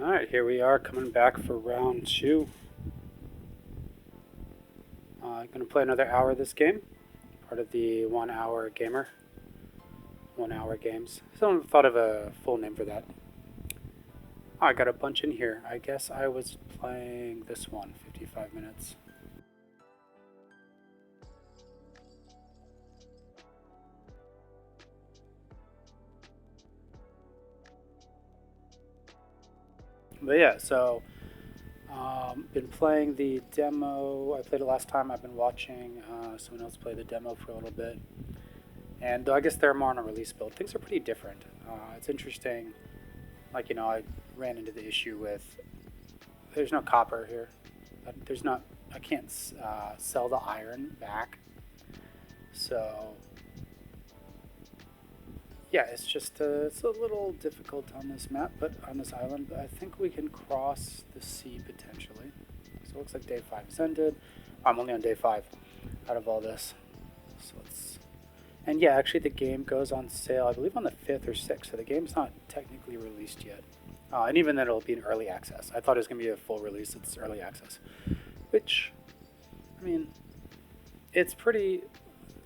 Alright, here we are coming back for round 2. I'm going to play another hour of this game, part of the 1 hour gamer, 1 hour games. Someone thought of a full name for that. Oh, I got a bunch in here. I guess I was playing this one, 55 minutes. But yeah, so been playing the demo. I played it last time. I've been watching someone else play the demo for a little bit. And I guess they're more on a release build. Things are pretty different. It's interesting. Like, I ran into the issue with there's no copper here. I can't sell the iron back. So yeah, it's just it's a little difficult on this map, but on this island. But I think we can cross the sea potentially. So it looks like day 5 is ended. I'm only on day 5 out of all this. So let's. And yeah, actually the game goes on sale, I believe on the 5th or 6th. So the game's not technically released yet. And even then it'll be in early access. I thought it was going to be a full release. It's early access. Which, I mean, it's pretty.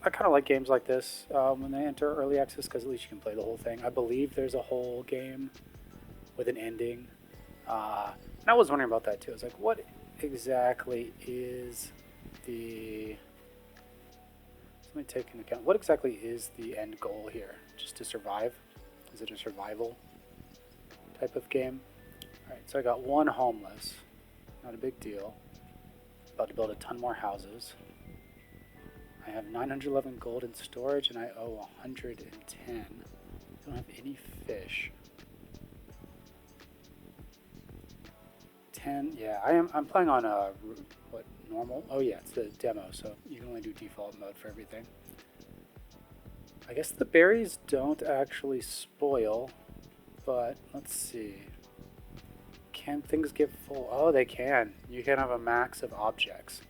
I kind of like games like this when they enter early access because at least you can play the whole thing. I believe there's a whole game with an ending. And I was wondering about that too. It's like, what exactly is the... Let me take into account. What exactly is the end goal here? Just to survive? Is it a survival type of game? Alright, so I got 1 homeless. Not a big deal. About to build a ton more houses. I have 911 gold in storage and I owe 110. I don't have any fish. 10, yeah, I'm playing on what, normal? Oh yeah, it's the demo, so you can only do default mode for everything. I guess the berries don't actually spoil, but let's see. Can things get full? Oh, they can. You can have a max of objects.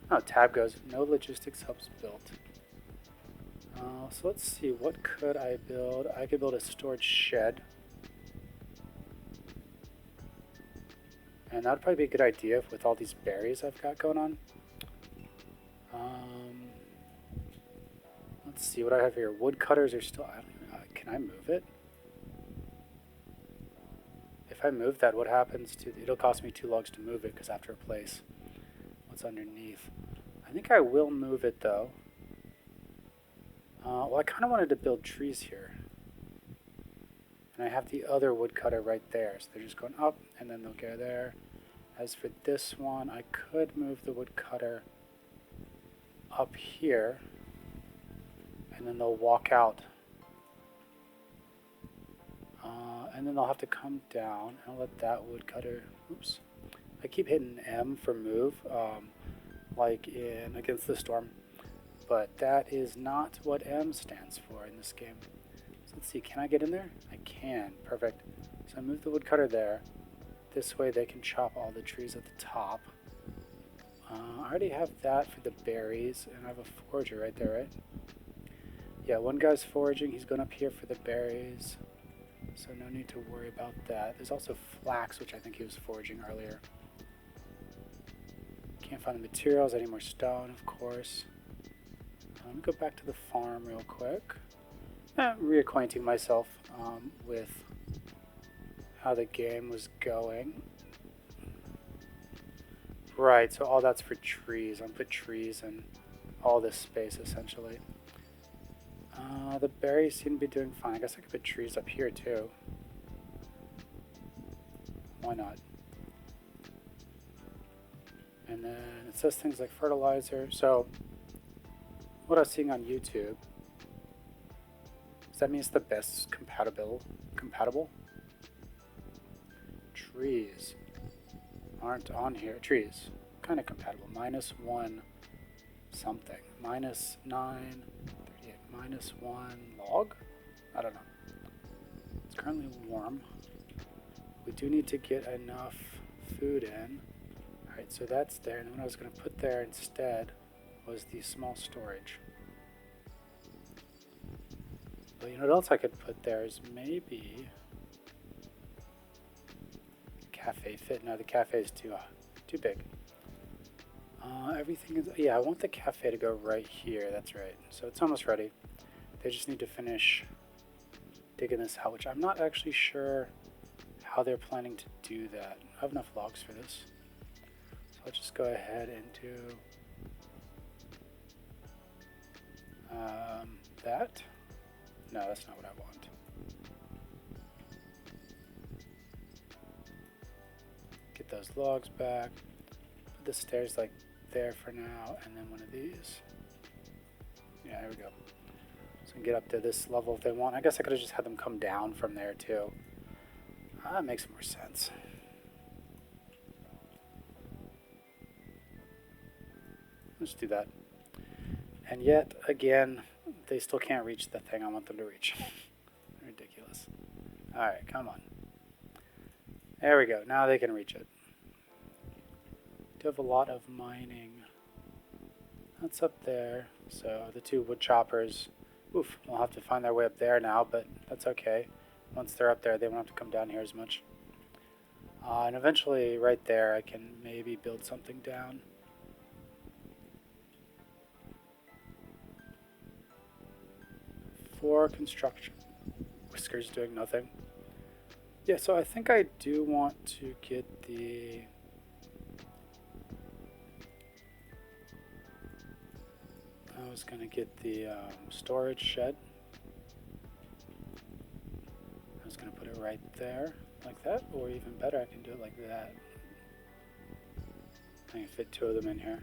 Oh, tab goes, no logistics hubs built. So let's see, what could I build? I could build a storage shed. And that'd probably be a good idea with all these berries I've got going on. Let's see what I have here. Woodcutters are still, I don't even know, can I move it? If I move that, what happens to, it'll cost me 2 logs to move it because I have to replace what's underneath. I think I will move it though. Well, I kind of wanted to build trees here. And I have the other woodcutter right there. So they're just going up and then they'll go there. As for this one, I could move the woodcutter up here. And then they'll walk out. And then they'll have to come down. And I'll let that woodcutter, oops. I keep hitting M for move. Like in Against the Storm, but that is not what M stands for in this game. So let's see, can I get in there? I can, perfect. So I move the woodcutter there. This way they can chop all the trees at the top. I already have that for the berries, and I have a forager right there, right? Yeah, one guy's foraging, he's going up here for the berries, so no need to worry about that. There's also flax, which I think he was foraging earlier. Can't find the materials, I need more stone, of course. Let me go back to the farm real quick. Reacquainting myself with how the game was going. Right, so all that's for trees. I'll put trees in all this space, essentially. The berries seem to be doing fine. I guess I could put trees up here, too. Why not? And then it says things like fertilizer. So what I was seeing on YouTube, does that mean it's the best compatible? Trees aren't on here. Trees, kind of compatible. -1 something. -9, 38, -1 log? I don't know. It's currently warm. We do need to get enough food in. Alright, so that's there, and what I was going to put there instead was the small storage. But you know what else I could put there is maybe cafe fit. No, the cafe is too big. Everything is, yeah, I want the cafe to go right here. That's right. So it's almost ready. They just need to finish digging this out, which I'm not actually sure how they're planning to do that. I have enough logs for this. So I'll just go ahead and do that. No, that's not what I want. Get those logs back. Put the stairs like there for now, and then one of these. Yeah, there we go. So I can get up to this level if they want. I guess I could have just had them come down from there too. That makes more sense. Let's do that. And yet again, they still can't reach the thing I want them to reach. Ridiculous. Alright, come on. There we go. Now they can reach it. Do have a lot of mining. That's up there. So the two wood choppers, oof, will have to find their way up there now, but that's okay. Once they're up there, they won't have to come down here as much. And eventually, right there, I can maybe build something down. For construction. Whisker's doing nothing. Yeah, so I think I do want to get the... I was going to get the storage shed. I was going to put it right there, like that, or even better, I can do it like that. I can fit two of them in here.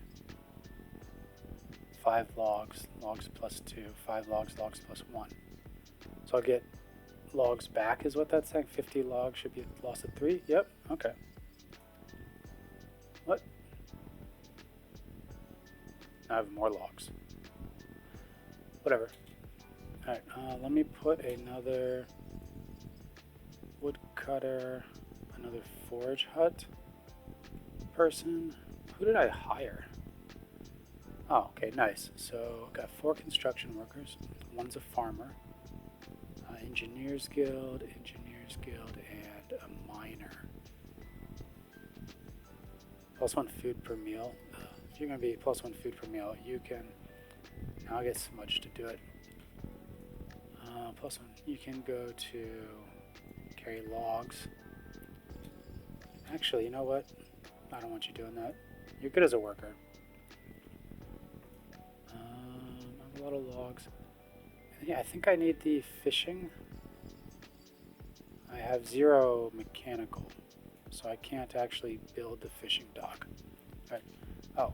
5 logs, logs plus 2, 5 logs, logs plus 1. So I'll get logs back is what that's saying. 50 logs should be lost at 3. Yep, okay. What? I have more logs. Whatever. Alright, let me put another woodcutter, another forge hut person. Who did I hire? Oh, okay, nice. So I've got 4 construction workers. One's a farmer. Engineers Guild, and a miner. +1 food per meal. If you're going to be +1 food per meal, you can... Now I'll get smudge to do it. +1. You can go to carry logs. Actually, you know what? I don't want you doing that. You're good as a worker. I have a lot of logs. Yeah, I think I need the fishing. I have 0 mechanical, so I can't actually build the fishing dock. Right. Oh.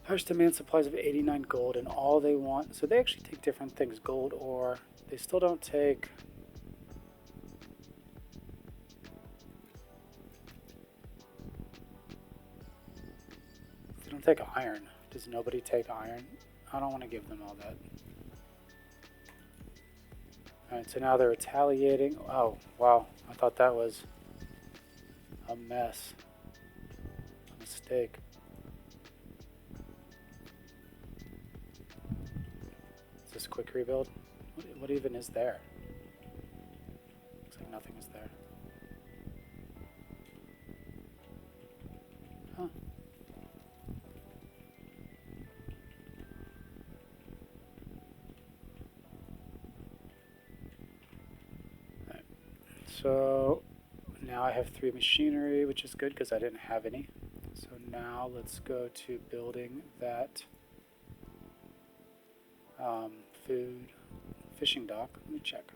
First demand supplies of 89 gold, and all they want... So they actually take different things. Gold ore. They still don't take... They don't take iron. Does nobody take iron? I don't want to give them all that. Alright, so now they're retaliating. Oh, wow. I thought that was a mess. A mistake. Is this a quick rebuild? What even is there? Looks like nothing is there. Huh. So now I have 3 machinery, which is good because I didn't have any. So now let's go to building that food fishing dock. Let me check.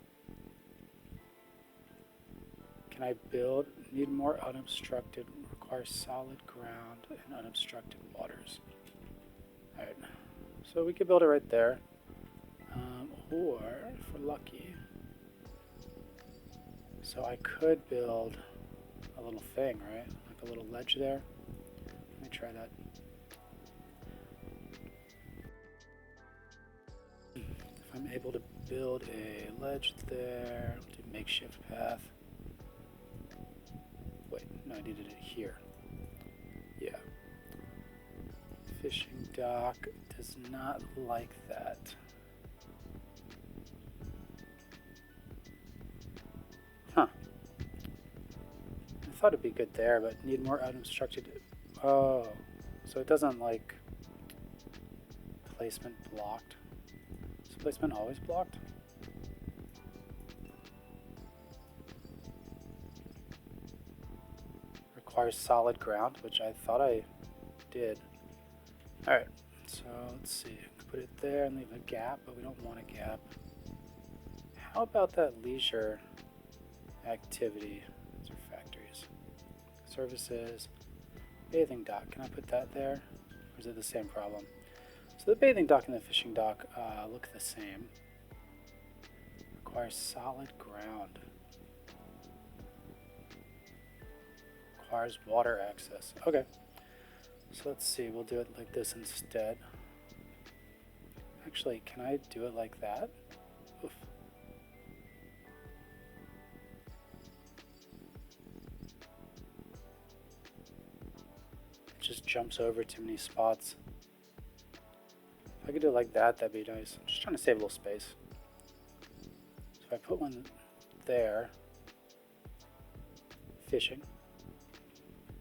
Can I build? Need more unobstructed. Requires solid ground and unobstructed waters. Alright. So we could build it right there. Or if we're lucky. So I could build a little thing, right? Like a little ledge there. Let me try that. If I'm able to build a ledge there, do makeshift path. Wait, no, I needed it here. Yeah. Fishing dock does not like that. thought it'd be good there, but need more items structured. Oh, so it doesn't like placement blocked. Is placement always blocked? Requires solid ground, which I thought I did. Alright, so let's see. Put it there and leave a gap, but we don't want a gap. How about that leisure activity? Those are factories. Services. Bathing dock. Can I put that there? Or is it the same problem? So the bathing dock and the fishing dock look the same. Requires solid ground. Requires water access. Okay. So let's see. We'll do it like this instead. Actually, can I do it like that? Oof. It just jumps over too many spots. If I could do it like that, that'd be nice. I'm just trying to save a little space. So if I put one there, fishing,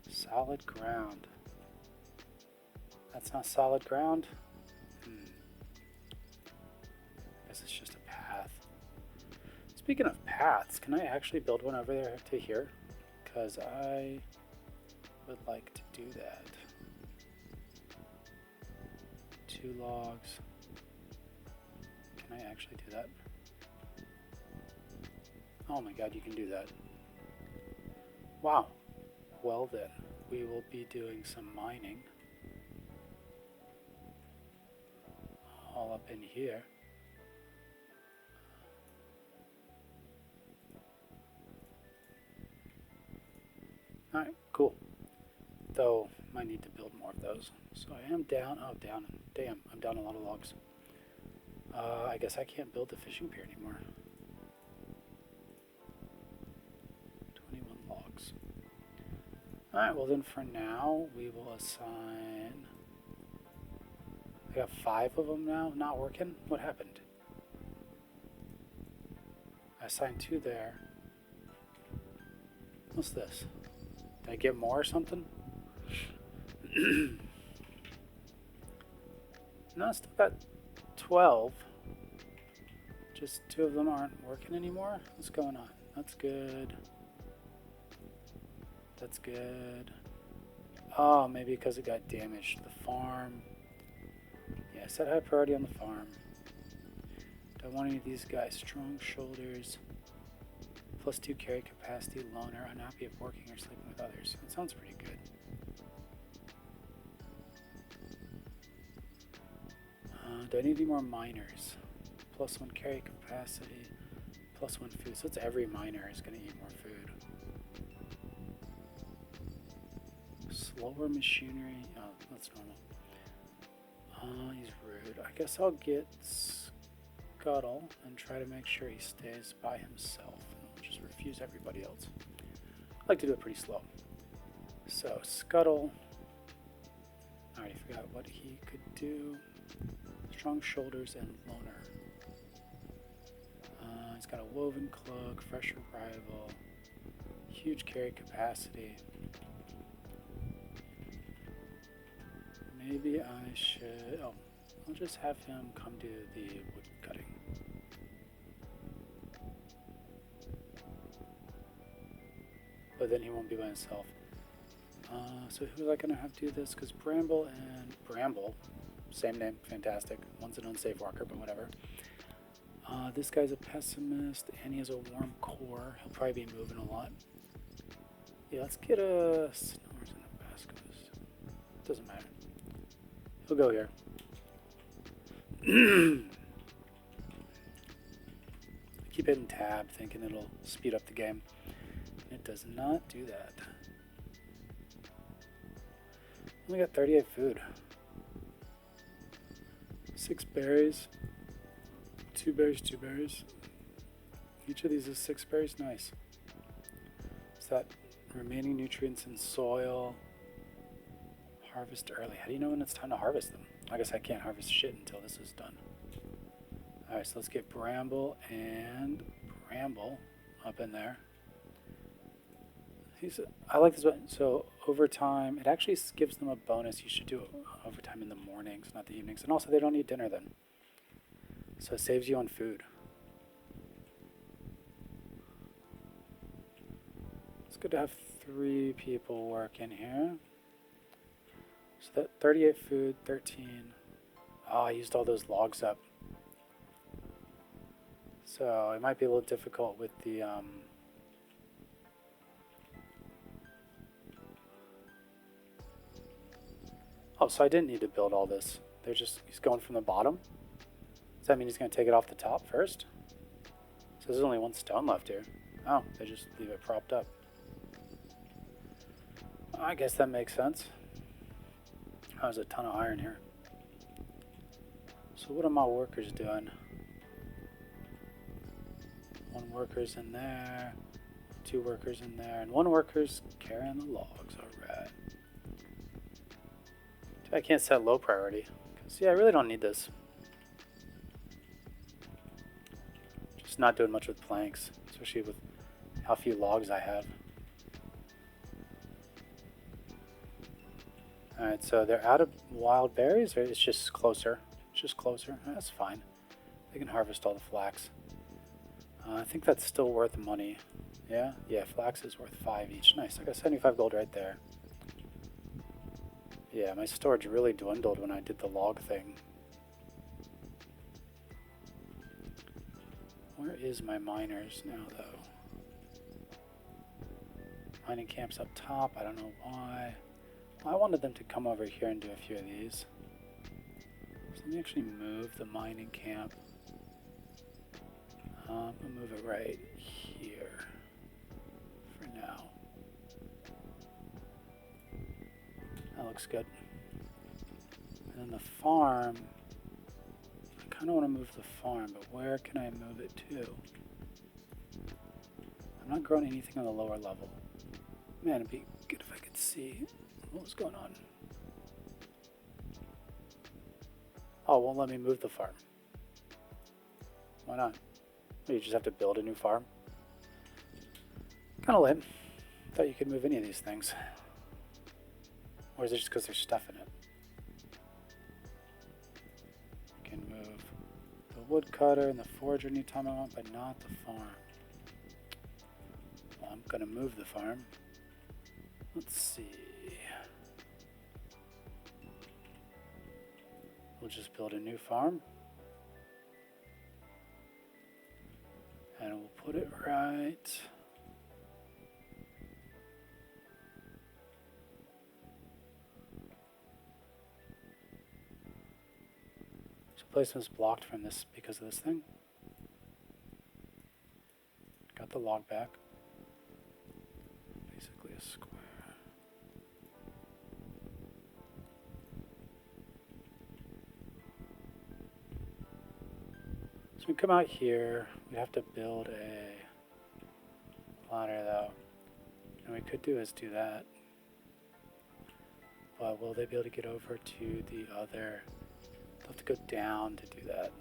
solid ground. That's not solid ground. Guess it's just a path. Speaking of paths, can I actually build one over there to here? Because I would like to do that. 2 logs. Can I actually do that? Oh my god, you can do that. Wow. Well then, we will be doing some mining. All up in here. Alright, cool. Though, might need to build more of those. So I am down. Oh, down. Damn, I'm down a lot of logs. I guess I can't build the fishing pier anymore. 21 logs. Alright, well then for now, we will assign... I got 5 of them now, not working. What happened? I assigned 2 there. What's this? Did I get more or something? No, I still got 12. Just 2 of them aren't working anymore. What's going on? That's good. That's good. Oh, maybe because it got damaged. The farm. Yeah, set high priority on the farm. Don't want any of these guys. Strong shoulders. +2 carry capacity. Loner. Unhappy of working or sleeping with others. That sounds pretty good. Do I need any more miners? +1 carry capacity. +1 food. So it's every miner is going to eat more food. Slower machinery. Oh, that's normal. He's rude. I guess I'll get Scuttle and try to make sure he stays by himself. And I'll just refuse everybody else. I like to do it pretty slow. So, Scuttle. I already forgot what he could do. Strong shoulders and loner. He's got a woven cloak, fresh arrival, huge carry capacity. Maybe I should... Oh, I'll just have him come do the wood cutting. But then he won't be by himself. So who's I going to have do this? Because Bramble and... Bramble, same name, fantastic. One's an unsafe walker, but whatever. This guy's a pessimist, and he has a warm core. He'll probably be moving a lot. Yeah, let's get a... Snores and a Bascos. Doesn't matter. He'll go here. I keep hitting tab, thinking it'll speed up the game. It does not do that. Only got 38 food. 6 berries. 2 berries, 2 berries. Each of these is 6 berries. Nice. Is that remaining nutrients in soil? Harvest early. How do you know when it's time to harvest them? I guess I can't harvest shit until this is done. Alright, so let's get Bramble and Bramble up in there. I like this button. So overtime, it actually gives them a bonus. You should do overtime in the mornings, not the evenings. And also, they don't eat dinner then. So it saves you on food. It's good to have 3 people work in here. So that 38 food, 13. Oh, I used all those logs up. So it might be a little difficult with the Oh, so I didn't need to build all this. He's going from the bottom. Does that mean he's going to take it off the top first? So there's only 1 stone left here. Oh, they just leave it propped up. I guess that makes sense. Oh, there's a ton of iron here. So what are my workers doing? 1 worker's in there, 2 workers in there, and 1 worker's carrying the logs. Alright. I can't set low priority. Because, yeah, I really don't need this. Just not doing much with planks, especially with how few logs I have. Alright, so they're out of wild berries, or it's just closer? It's just closer. That's fine. They can harvest all the flax. I think that's still worth money. Yeah? Yeah, flax is worth 5 each. Nice. I got 75 gold right there. Yeah, my storage really dwindled when I did the log thing. Where is my miners now, though? Mining camp's up top. I don't know why. I wanted them to come over here and do a few of these. So let me actually move the mining camp. I'll move it right here for now. That looks good. And then the farm, I kind of want to move the farm, but where can I move it to? I'm not growing anything on the lower level. Man, it'd be good if I could see what was going on. Oh, it won't let me move the farm. Why not? You just have to build a new farm. Kind of lame. Thought you could move any of these things. Or is it just because there's stuff in it? I can move the woodcutter and the forger anytime I want, but not the farm. Well, I'm going to move the farm. Let's see. We'll just build a new farm. And we'll put it right. So placement's blocked from this because of this thing. Got the log back. Basically a square. So we come out here, we have to build a ladder though. And we could do is do that. But will they be able to get over to the other? They'll have to go down to do that.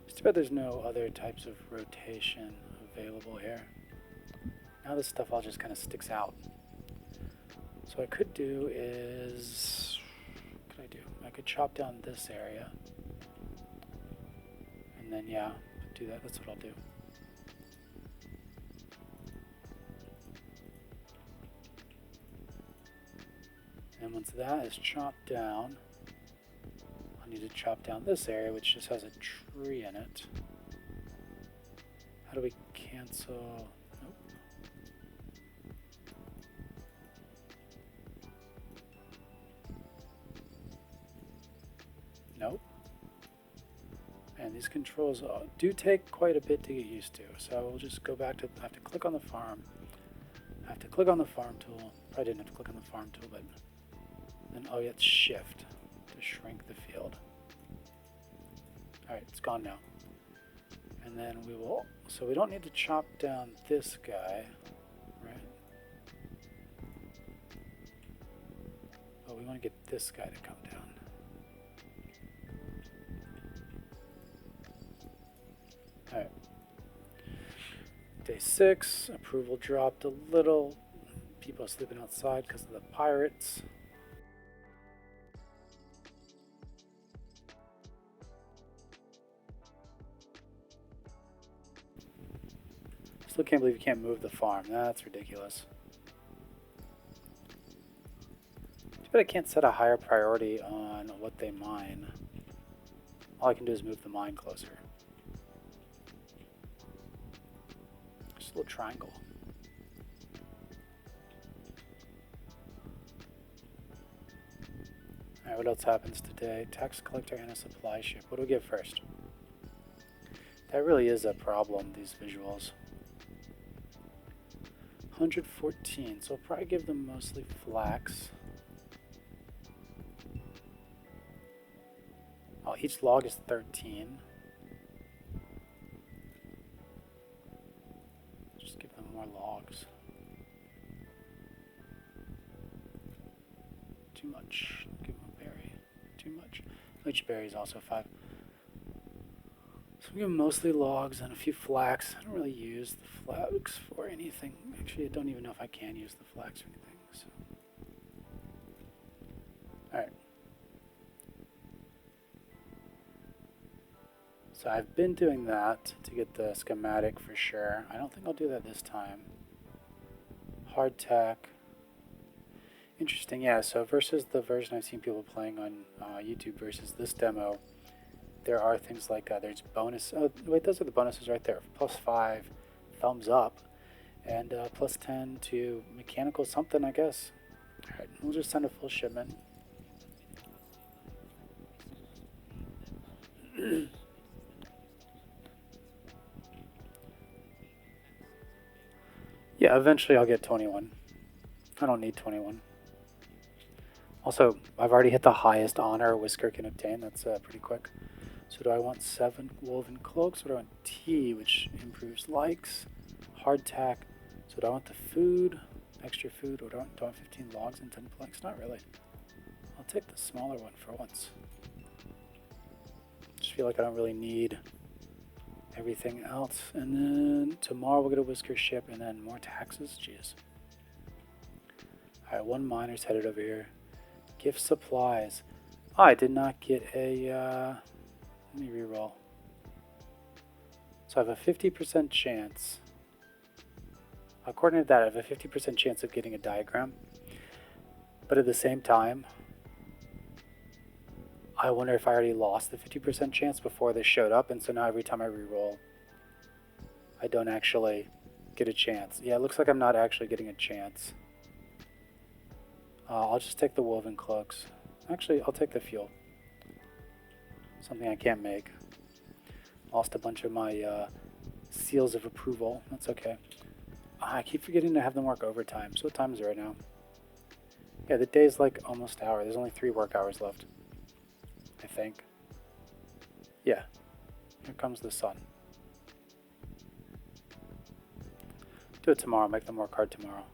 It's too bad there's no other types of rotation available here. Now this stuff all just kind of sticks out. So what I could do is... what could I do? I could chop down this area. And then, yeah, do that. That's what I'll do. And once that is chopped down, I need to chop down this area, which just has a tree in it. How do we cancel? Nope. Nope. And these controls do take quite a bit to get used to. So we'll just go back to, I have to click on the farm. I have to click on the farm tool. Probably didn't have to click on the farm tool, but then, oh yeah, it's shift to shrink the field. All right, it's gone now. And then we will, so we don't need to chop down this guy, right? But we want to get this guy to come down. All right. Day 6, approval dropped a little. People are sleeping outside because of the pirates. Still can't believe you can't move the farm. That's ridiculous. Too bad I can't set a higher priority on what they mine. All I can do is move the mine closer. Just a little triangle. Alright, what else happens today? Tax collector and a supply ship. What do we get first? That really is a problem, these visuals. 114, so I'll probably give them mostly flax. Oh, each log is 13. Just give them more logs. Too much. Give them a berry. Too much. Each berry is also 5. So we give them mostly logs and a few flax. I don't really use the flax for anything. Actually, I don't even know if I can use the flax or anything. So. Alright. So I've been doing that to get the schematic for sure. I don't think I'll do that this time. Hardtack. Interesting, yeah, so versus the version I've seen people playing on YouTube versus this demo, there are things like, there's bonus, oh wait, those are the bonuses right there. +5, thumbs up, and +10 to mechanical something, I guess. Alright, we'll just send a full shipment. Yeah, eventually I'll get 21. I don't need 21. Also, I've already hit the highest honor Whisker can obtain. That's pretty quick. So do I want 7 woven cloaks, or do I want tea, which improves likes? Hardtack. So do I want the food, extra food, or do I want 15 logs and 10 planks? Not really. I'll take the smaller one for once. Just feel like I don't really need everything else. And then tomorrow we'll get a Whisker ship and then more taxes. Jeez. Alright, one miner's headed over here. Gift supplies. Oh, I did not get a, let me reroll. So I have a 50% chance. According to that, I have a 50% chance of getting a diagram. But at the same time, I wonder if I already lost the 50% chance before this showed up, and so now every time I reroll, I don't actually get a chance. Yeah, it looks like I'm not actually getting a chance. I'll just take the woven cloaks. Actually, I'll take the fuel. Something I can't make. Lost a bunch of my seals of approval. That's okay. I keep forgetting to have them work overtime. So what time is it right now? Yeah, the day's like almost an hour. There's only 3 work hours left, I think. Yeah. Here comes the sun. Do it tomorrow. Make them work hard tomorrow.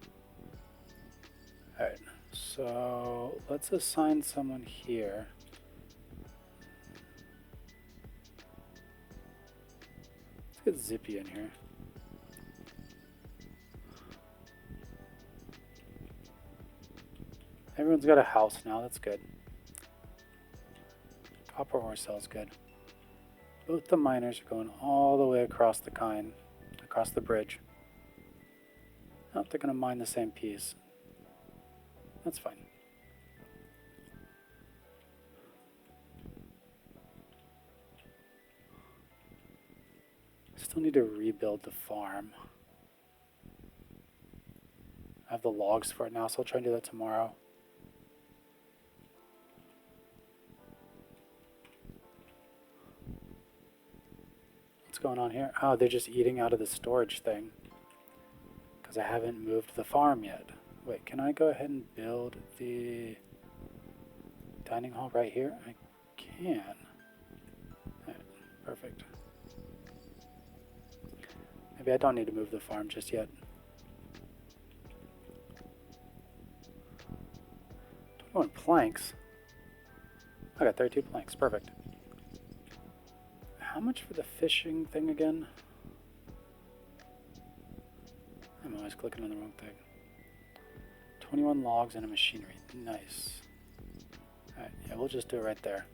Alright. So let's assign someone here. Let's get Zippy in here. Everyone's got a house now, that's good. Copper ore cell's good. Both the miners are going all the way across the Kine, across the bridge. Oh, they're going to mine the same piece. That's fine. Still need to rebuild the farm. I have the logs for it now, so I'll try and do that tomorrow. What's going on here? Oh, they're just eating out of the storage thing. Because I haven't moved the farm yet. Wait, can I go ahead and build the dining hall right here? I can. Right, perfect. Maybe I don't need to move the farm just yet. 21 planks? I got 32 planks, perfect. How much for the fishing thing again? always clicking on the wrong thing. 21 logs and a machinery. Nice. Alright, yeah, we'll just do it right there.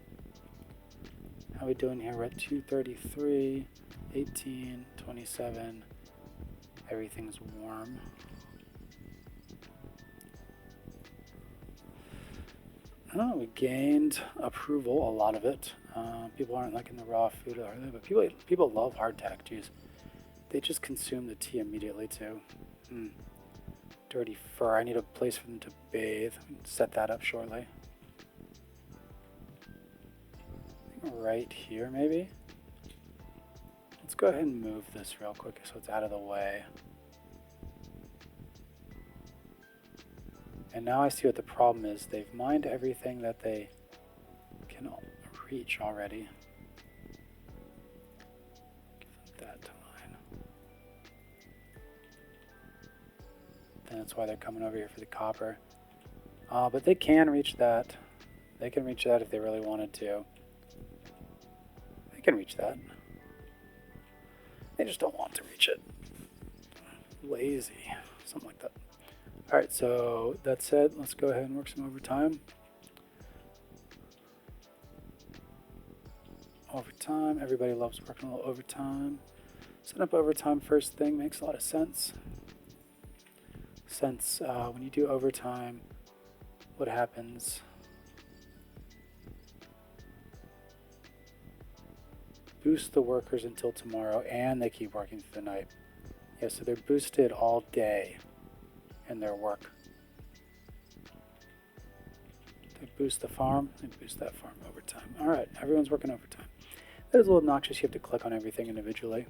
How are we doing here? We're at 233, 18, 27. Everything's warm. Oh, we gained approval, a lot of it. People aren't liking the raw food, are they? But people love hardtack. Jeez, they just consume the tea immediately too. Dirty fur. I need a place for them to bathe. Set that up shortly. I think right here, maybe. Let's go ahead and move this real quick so it's out of the way. And now I see what the problem is. They've mined everything that they can reach already. Give that to mine. And that's why they're coming over here for the copper. But they can reach that. They can reach that if they really wanted to. They can reach that. They just don't want to reach it. Lazy. Something like that. Alright, so that said, let's go ahead and work some overtime. Overtime. Everybody loves working a little overtime. Set up overtime first thing makes a lot of sense. Since when you do overtime, what happens? Boost the workers until tomorrow, and they keep working through the night. Yeah, so they're boosted all day in their work. They boost the farm, they boost that farm overtime. Alright, everyone's working overtime. That is a little obnoxious, you have to click on everything individually.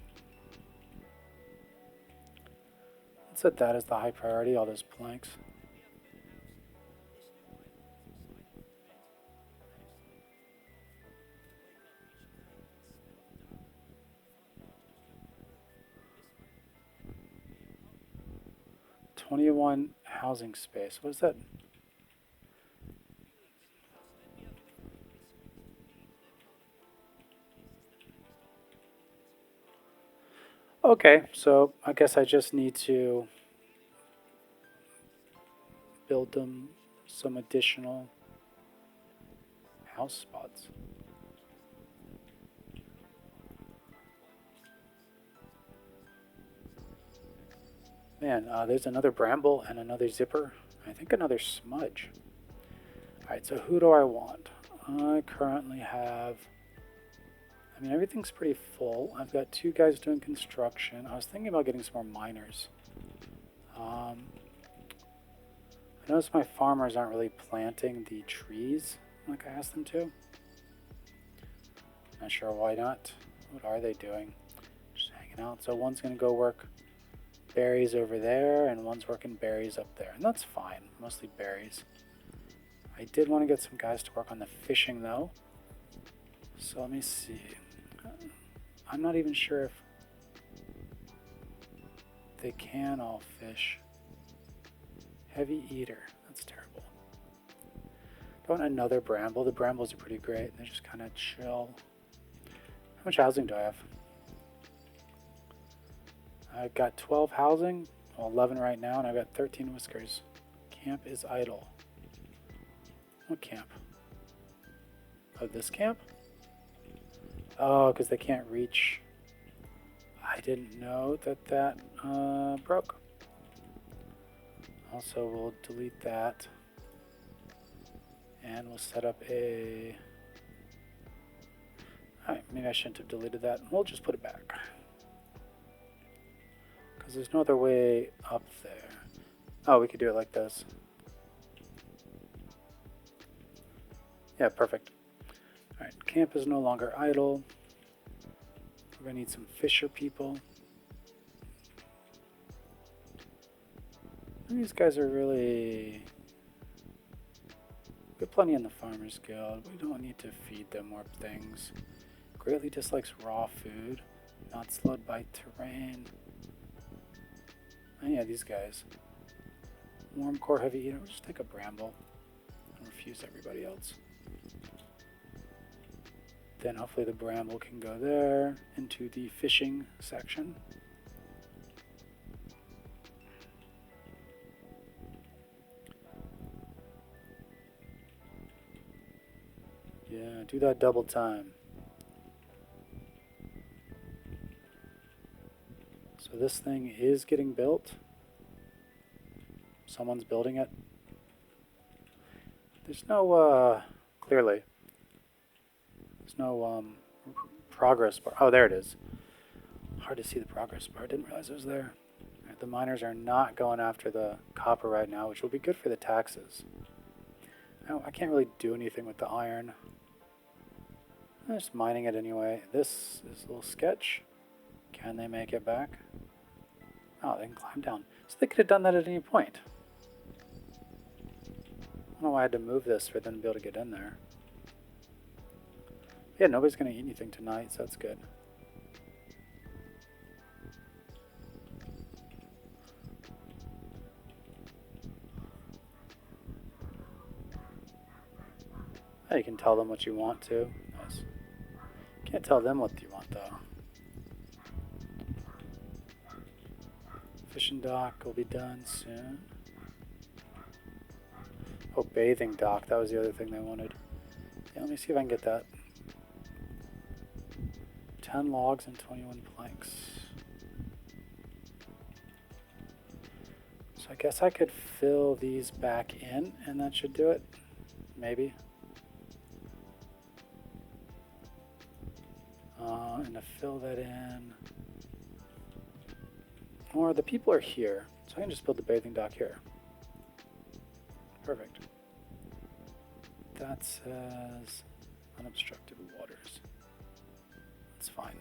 Let's set that as the high priority, all those planks. $21 housing space. What is that? Okay, so I guess I just need to build them some additional house spots. Man, there's another bramble and another zipper. I think another smudge. Alright, so who do I want? I currently have... I mean, everything's pretty full. I've got 2 guys doing construction. I was thinking about getting some more miners. I notice my farmers aren't really planting the trees like I asked them to. Not sure why not. What are they doing? Just hanging out. So one's going to go work berries over there, and one's working berries up there. And that's fine. Mostly berries. I did want to get some guys to work on the fishing, though. So let me see. I'm not even sure if they can all fish. Heavy eater. That's terrible. I want another bramble. The brambles are pretty great. They're just kind of chill. How much housing do I have? I've got 12 housing. Well, 11 right now, and I've got 13 whiskers. Camp is idle. What camp? Oh, this camp? Oh, because they can't reach. I didn't know that broke. Also, we'll delete that. And we'll set up a... Alright, maybe I shouldn't have deleted that. We'll just put it back. Because there's no other way up there. Oh, we could do it like this. Yeah, perfect. Alright, camp is no longer idle. We're going to need some fisher people. These guys are really... We have plenty in the Farmers Guild. We don't need to feed them more things. Greatly dislikes raw food. Not slowed by terrain. And yeah, these guys. Warm core heavy eater. We'll just take a bramble and refuse everybody else. Then hopefully the bramble can go there into the fishing section. Yeah, do that double time. So this thing is getting built. Someone's building it. There's no, clearly, there's no, progress bar. Oh, there it is. Hard to see the progress bar. I didn't realize it was there. Right, the miners are not going after the copper right now, which will be good for the taxes. I can't really do anything with the iron. I'm just mining it anyway. This is a little sketch. Can they make it back? Oh, they can climb down. So they could have done that at any point. I don't know why I had to move this for them to be able to get in there. Yeah, nobody's going to eat anything tonight, so that's good. Oh, you can tell them what you want to. Nice. Can't tell them what you want, though. Fishing dock will be done soon. Oh, bathing dock. That was the other thing they wanted. Yeah, let me see if I can get that. 10 logs and 21 planks. So I guess I could fill these back in, and that should do it. Maybe. And to fill that in... Or the people are here, so I can just build the bathing dock here. Perfect. That says unobstructed waters. That's fine.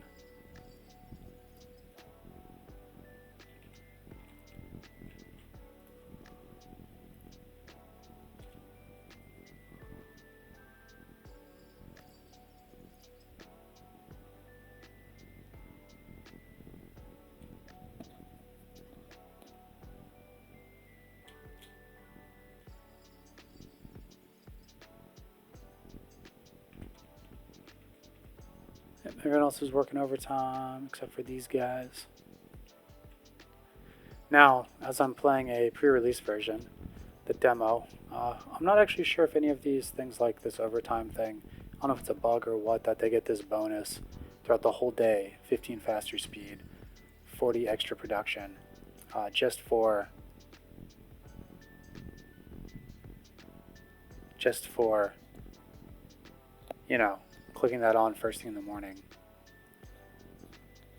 Everyone else is working overtime except for these guys. Now, as I'm playing a pre-release version, the demo, I'm not actually sure if any of these things like this overtime thing, I don't know if it's a bug or what, that they get this bonus throughout the whole day. 15 faster speed, 40 extra production, just for, you know, clicking that on first thing in the morning.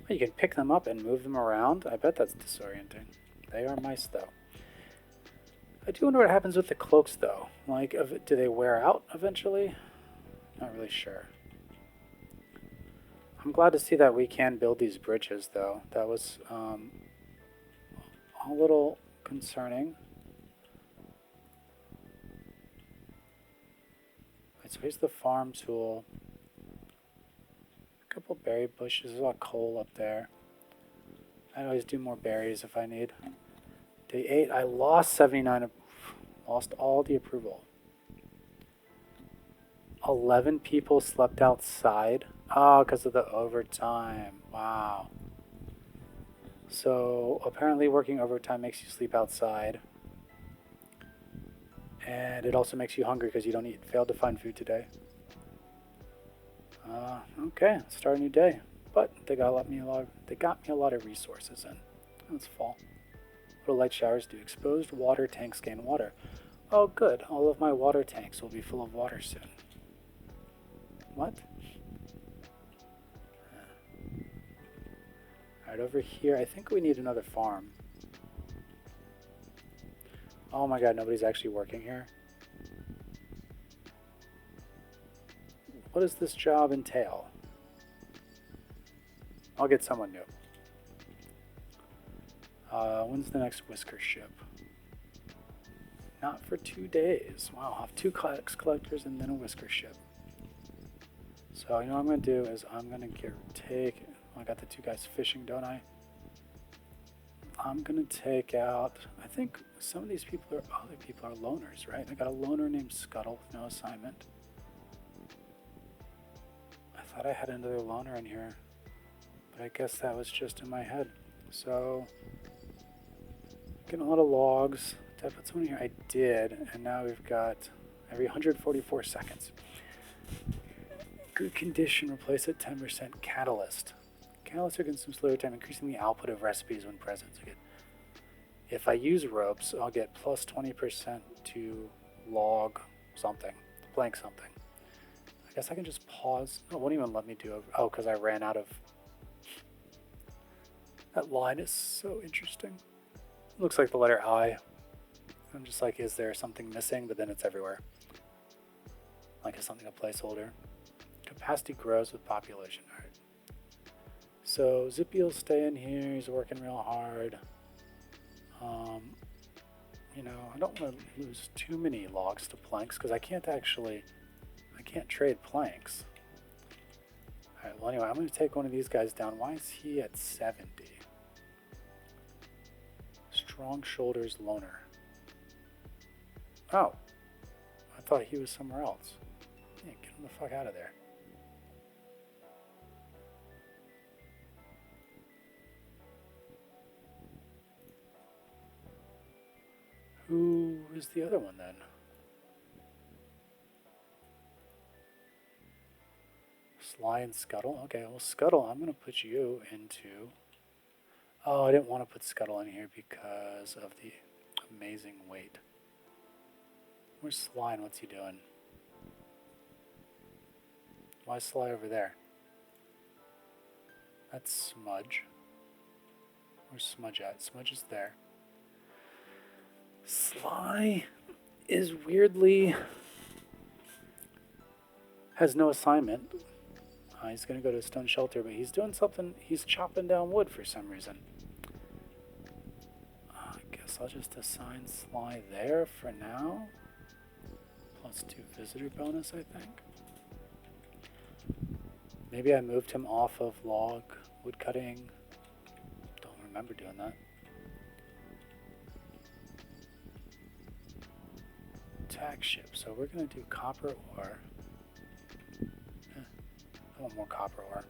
You can pick them up and move them around. I bet that's disorienting. They are mice, though. I do wonder what happens with the cloaks, though. Like, do they wear out eventually? Not really sure. I'm glad to see that we can build these bridges, though. That was a little concerning. Right, so here's the farm tool. Couple berry bushes. There's a lot of coal up there. I always do more berries if I need. Day 8, I lost 79. Lost all the approval. 11 people slept outside. Oh, because of the overtime. Wow. So apparently working overtime makes you sleep outside. And it also makes you hungry because you don't eat. Failed to find food today. Okay, start a new day. But they got me a lot of resources in. Let's fall. What do light showers do? Exposed water tanks gain water. Oh, good. All of my water tanks will be full of water soon. What? Alright, over here, I think we need another farm. Oh my god, nobody's actually working here. What does this job entail? I'll get someone new. When's the next whisker ship? Not for 2 days. Wow, I'll have 2 tax collectors and then a whisker ship. So you know what I'm going to do is I'm going to I got the 2 guys fishing, don't I? I'm going to take out, I think some of these people other people are loners, right? I got a loner named Scuttle with no assignment. I thought I had another loner in here, but I guess that was just in my head. So, getting a lot of logs. Did I put someone here? I did, and now we've got every 144 seconds. Good condition, replace at 10% catalyst. Catalysts are consumed slower time, increasing the output of recipes when present. So if I use ropes, I'll get plus 20% to log something, blank something. I guess I can just pause. No, it won't even let me do it. Oh, because I ran out of... That line is so interesting. It looks like the letter I. I'm just like, is there something missing? But then it's everywhere. Like, is something a placeholder? Capacity grows with population. All right. So Zippy will stay in here. He's working real hard. You know, I don't want to lose too many logs to planks because I can't trade planks. All right, well anyway, I'm going to take one of these guys down. Why is he at 70? Strong shoulders loner. Oh, I thought he was somewhere else. Yeah, get him the fuck out of there. Who is the other one then? Sly and Scuttle? Okay, well Scuttle, I'm going to put you into... Oh, I didn't want to put Scuttle in here because of the amazing weight. Where's Sly and what's he doing? Why is Sly over there? That's Smudge. Where's Smudge at? Smudge is there. Sly is weirdly... has no assignment. He's going to go to a stone shelter, but he's doing something. He's chopping down wood for some reason. I guess I'll just assign Sly there for now. Plus 2 visitor bonus, I think. Maybe I moved him off of log wood cutting. Don't remember doing that. Tax ship. So we're going to do copper ore. I want more copper ore.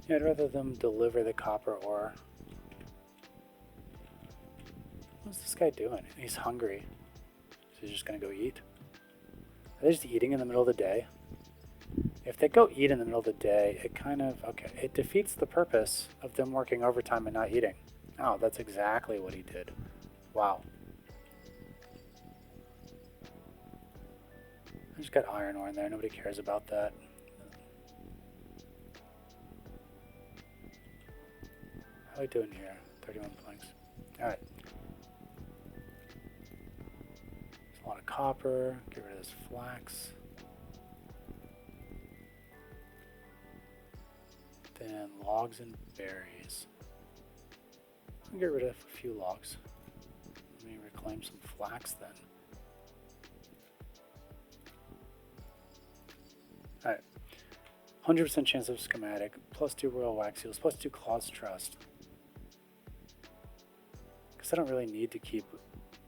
Yeah, I'd rather them deliver the copper ore. What's this guy doing? He's hungry. So he's just gonna go eat? Are they just eating in the middle of the day? If they go eat in the middle of the day, it kind of, okay, it defeats the purpose of them working overtime and not eating. Oh, that's exactly what he did. Wow. I just got iron ore in there. Nobody cares about that. How are we doing here? 31 planks. Alright. There's a lot of copper. Get rid of this flax. Then logs and berries. I'll get rid of a few logs. Let me reclaim some flax then. Alright. 100% chance of schematic. Plus 2 royal wax seals. Plus 2 claws trust. Because I don't really need to keep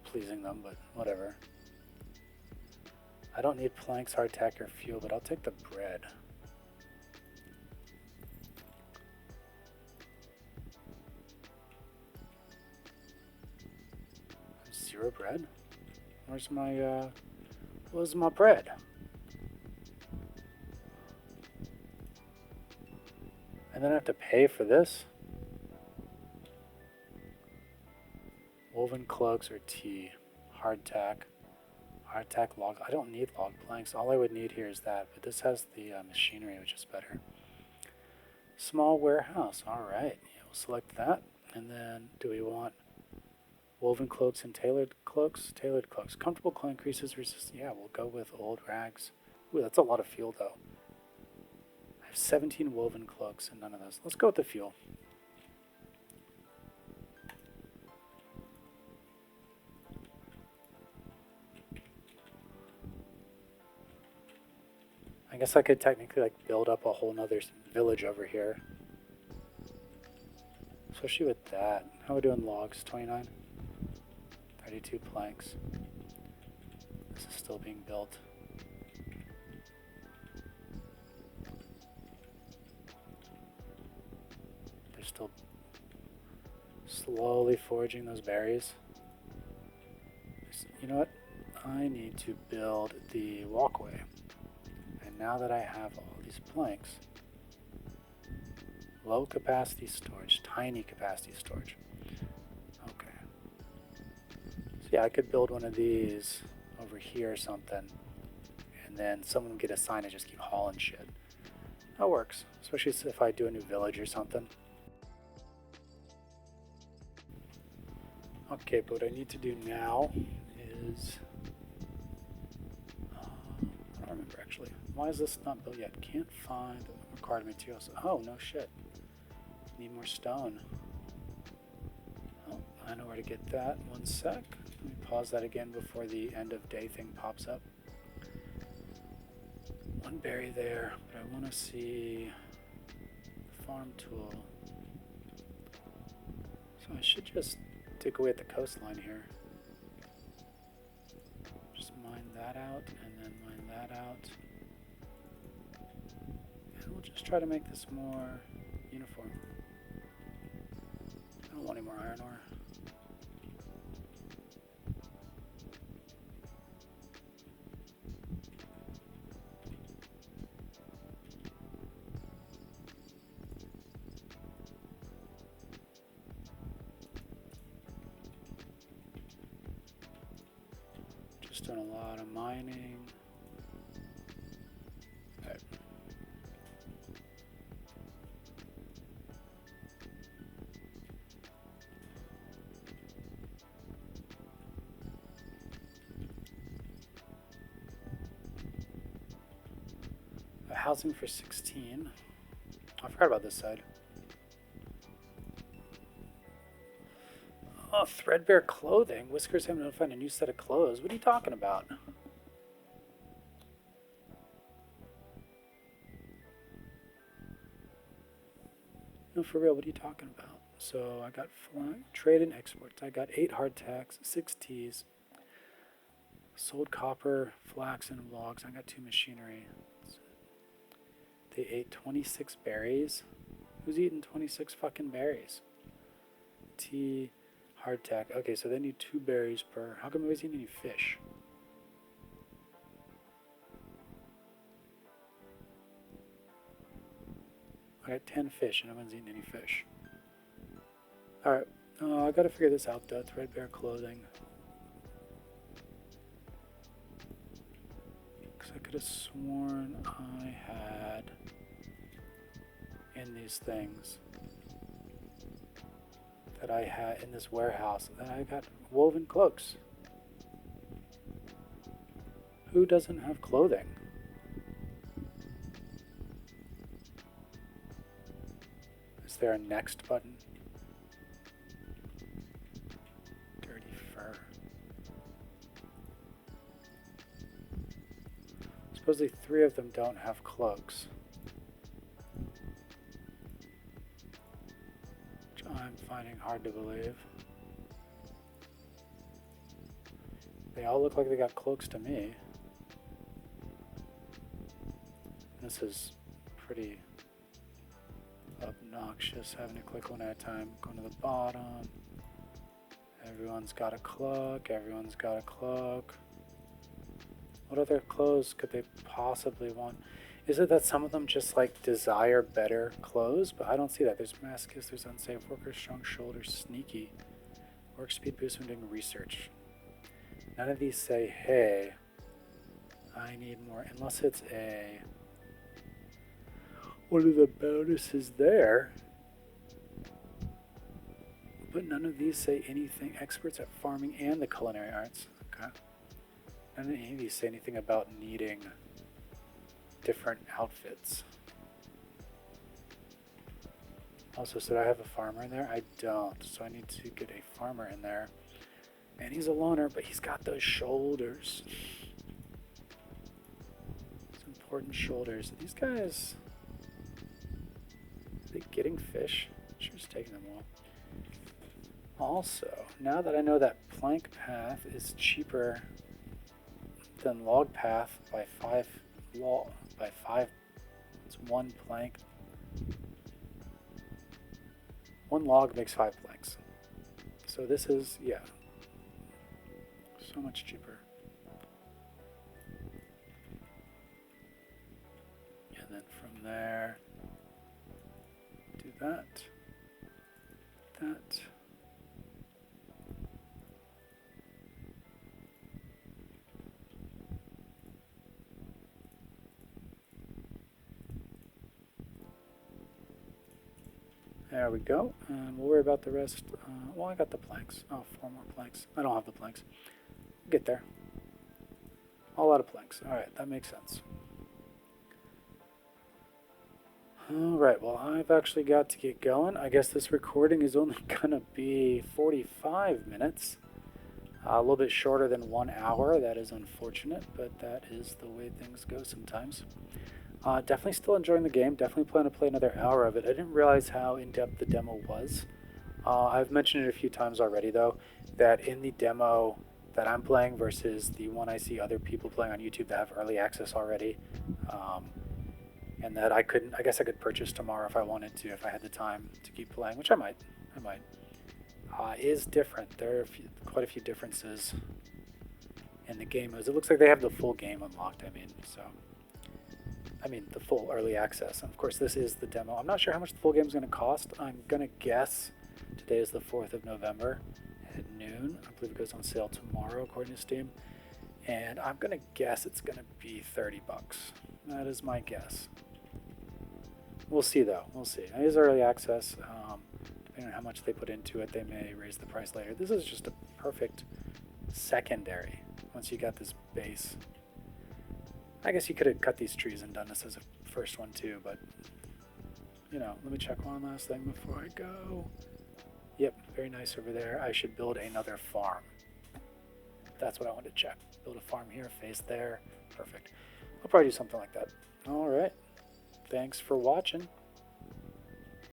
pleasing them, but whatever. I don't need planks, hardtack, or fuel, but I'll take the bread. Zero bread? Where's my bread? And then I have to pay for this? Woven cloaks or tea. Hardtack. Hardtack log. I don't need log planks. All I would need here is that, but this has the machinery, which is better. Small warehouse. Alright. Yeah, we'll select that. And then, do we want woven cloaks and tailored cloaks? Tailored cloaks. Comfortable cloak increases resistance. Yeah, we'll go with old rags. Ooh, that's a lot of fuel, though. I have 17 woven cloaks and none of those. Let's go with the fuel. I guess I could technically like build up a whole nother village over here. Especially with that. How are we doing logs? 29? 32 planks. This is still being built. still slowly foraging those berries. You know what? I need to build the walkway. And now that I have all these planks, low capacity storage, tiny capacity storage. Okay. So yeah, I could build one of these over here or something. And then someone would get a sign and just keep hauling shit. That works, especially if I do a new village or something. Okay, but what I need to do now is... I don't remember actually. Why is this not built yet? Can't find required materials. Oh, no shit. Need more stone. Oh, I know where to get that. One sec. Let me pause that again before the end of day thing pops up. One berry there, but I want to see the farm tool. So I should just dig away at the coastline here. Just mine that out and then mine that out. And we'll just try to make this more uniform. I don't want any more iron ore. Just doing a lot of mining. Okay. Housing for 16. I forgot about this side. Oh, threadbare clothing. Whiskers haven't notified a new set of clothes. What are you talking about? No, for real, what are you talking about? So I got trade and exports. I got 8 hardtacks, 6 teas, sold copper, flax, and logs. I got 2 machinery. They ate 26 berries. Who's eating 26 fucking berries? Tea, hardtack. Okay, so they need 2 berries per. How come nobody's eating any fish? I got 10 fish and no one's eating any fish. Alright, I gotta figure this out though. Threadbare clothing. Because I could have sworn I had in these things that I had in this warehouse that I got woven cloaks. Who doesn't have clothing? Is there a next button? Dirty fur. Supposedly 3 of them don't have cloaks. Which I'm finding hard to believe. They all look like they got cloaks to me. This is pretty obnoxious, having to click one at a time. Going to the bottom. Everyone's got a cloak. Everyone's got a cloak. What other clothes could they possibly want? Is it that some of them just like desire better clothes? But I don't see that. There's masochist, there's unsafe worker, strong shoulders, sneaky. Work speed boost when doing research. None of these say, hey, I need more. Unless it's a... one of the bonuses there. But none of these say anything. Experts at farming and the culinary arts. Okay. None of any of these say anything about needing different outfits. Also, so do I have a farmer in there? I don't. So I need to get a farmer in there. And he's a loner, but he's got those shoulders. Some important shoulders. These guys... are they getting fish? Sure, it's taking them all. Also, now that I know that plank path is cheaper than log path by 5 log, it's 1 plank. 1 log makes 5 planks. So this is, yeah, so much cheaper. And then from there, do that, that. There we go, and we'll worry about the rest. Well, I got the planks. Oh, 4 more planks. I don't have the planks. We'll get there. A lot of planks. Alright, that makes sense. Alright, well, I've actually got to get going. I guess this recording is only going to be 45 minutes. A little bit shorter than 1 hour. That is unfortunate, but that is the way things go sometimes. Definitely still enjoying the game. Definitely plan to play another hour of it. I didn't realize how in-depth the demo was. I've mentioned it a few times already, though, that in the demo that I'm playing versus the one I see other people playing on YouTube that have early access already, and that I guess I could purchase tomorrow if I wanted to, if I had the time to keep playing, which I might, is different. There are quite a few differences in the game. It looks like they have the full game unlocked, the full early access. And of course, this is the demo. I'm not sure how much the full game is going to cost. I'm going to guess today is the 4th of November at noon. I believe it goes on sale tomorrow, according to Steam. And I'm going to guess it's going to be 30 bucks. That is my guess. We'll see, though. We'll see. It is early access. Depending on how much they put into it, they may raise the price later. This is just a perfect secondary once you got this base. I guess you could have cut these trees and done this as a first one too, but, let me check one last thing before I go. Yep, very nice over there. I should build another farm. That's what I wanted to check. Build a farm here, face there. Perfect. I'll probably do something like that. All right. Thanks for watching.